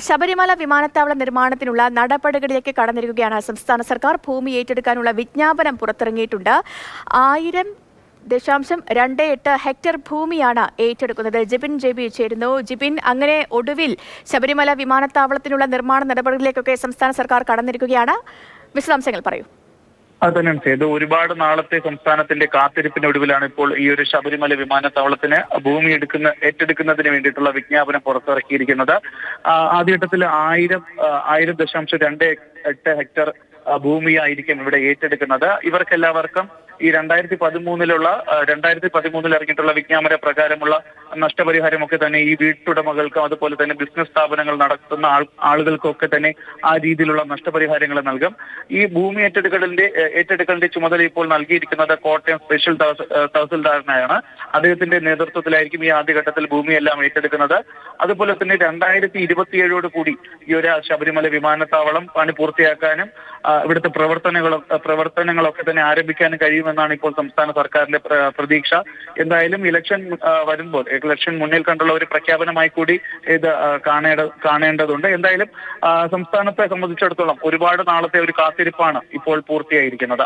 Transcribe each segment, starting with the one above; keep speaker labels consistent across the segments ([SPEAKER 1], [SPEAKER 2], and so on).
[SPEAKER 1] ശബരിമല വിമാനത്താവള നിർമ്മാണത്തിനുള്ള നടപടികളിലേക്ക് കടന്നിരിക്കുകയാണ് സംസ്ഥാന സർക്കാർ. ഭൂമി ഏറ്റെടുക്കാനുള്ള വിജ്ഞാപനം പുറത്തിറങ്ങിയിട്ടുണ്ട്. 1000.28 ഹെക്ടർ ഭൂമിയാണ് ഏറ്റെടുക്കുന്നത്. ജിബിൻ JB ചേരുന്നു. ജിബിൻ, അങ്ങനെ ഒടുവിൽ ശബരിമല വിമാനത്താവളത്തിനുള്ള നിർമ്മാണ നടപടികളിലേക്കൊക്കെ സംസ്ഥാന സർക്കാർ കടന്നിരിക്കുകയാണ്. വിശദാംശങ്ങൾ പറയൂ.
[SPEAKER 2] അതന്നെ ചെയ്ത് ഒരുപാട് നാളത്തെ സംസ്ഥാനത്തിന്റെ കാത്തിരിപ്പിനൊടുവിലാണ് ഇപ്പോൾ ഈ ഒരു ശബരിമല വിമാനത്താവളത്തിന് ഭൂമി ഏറ്റെടുക്കുന്നതിന് വേണ്ടിയിട്ടുള്ള വിജ്ഞാപനം പുറത്തിറക്കിയിരിക്കുന്നത്. ആദ്യഘട്ടത്തിൽ 1000.28 ഹെക്ടർ ഭൂമിയായിരിക്കും ഇവിടെ ഏറ്റെടുക്കുന്നത്. ഇവർക്കെല്ലാവർക്കും ഈ 2013 ഇറങ്ങിയിട്ടുള്ള വിജ്ഞാപന പ്രകാരമുള്ള നഷ്ടപരിഹാരമൊക്കെ തന്നെ ഈ വീട്ടുടമകൾക്കും അതുപോലെ തന്നെ ബിസിനസ് സ്ഥാപനങ്ങൾ നടത്തുന്ന ആളുകൾക്കൊക്കെ തന്നെ ആ രീതിയിലുള്ള നഷ്ടപരിഹാരങ്ങൾ നൽകും. ഈ ഭൂമി ഏറ്റെടുക്കലിന്റെ ചുമതല ഇപ്പോൾ നൽകിയിരിക്കുന്നത് കോട്ടയം സ്പെഷ്യൽ തഹസിൽദാറിനാണ്. അദ്ദേഹത്തിന്റെ നേതൃത്വത്തിലായിരിക്കും ഈ ആദ്യഘട്ടത്തിൽ ഭൂമിയെല്ലാം ഏറ്റെടുക്കുന്നത്. അതുപോലെ തന്നെ 2027 കൂടി ഈ ഒരു ശബരിമല വിമാനത്താവളം പണി പൂർത്തിയാക്കാനും ഇവിടുത്തെ പ്രവർത്തനങ്ങളൊക്കെ തന്നെ ആരംഭിക്കാനും കഴിയുമെന്നാണ് ഇപ്പോൾ സംസ്ഥാന സർക്കാരിന്റെ പ്രതീക്ഷ. എന്തായാലും ഇലക്ഷൻ മുന്നിൽ കണ്ടുള്ള ഒരു പ്രഖ്യാപനമായി കൂടി ഇത് കാണേണ്ടതുണ്ട്. എന്തായാലും സംസ്ഥാനത്തെ സംബന്ധിച്ചിടത്തോളം ഒരുപാട് നാളത്തെ ഒരു കാത്തിരിപ്പാണ് ഇപ്പോൾ പൂർത്തിയായിരിക്കുന്നത്.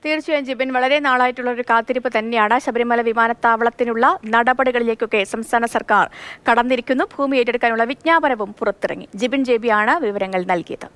[SPEAKER 1] തീർച്ചയായും ജിബിൻ, വളരെ നാളായിട്ടുള്ള ഒരു കാത്തിരിപ്പ് തന്നെയാണ്. ശബരിമല വിമാനത്താവളത്തിനുള്ള നടപടികളിലേക്കൊക്കെ സംസ്ഥാന സർക്കാർ കടന്നിരിക്കുന്നു. ഭൂമി ഏറ്റെടുക്കാനുള്ള വിജ്ഞാപനവും പുറത്തിറങ്ങി. ജിബിൻ JB ആണ് വിവരങ്ങൾ നൽകിയത്.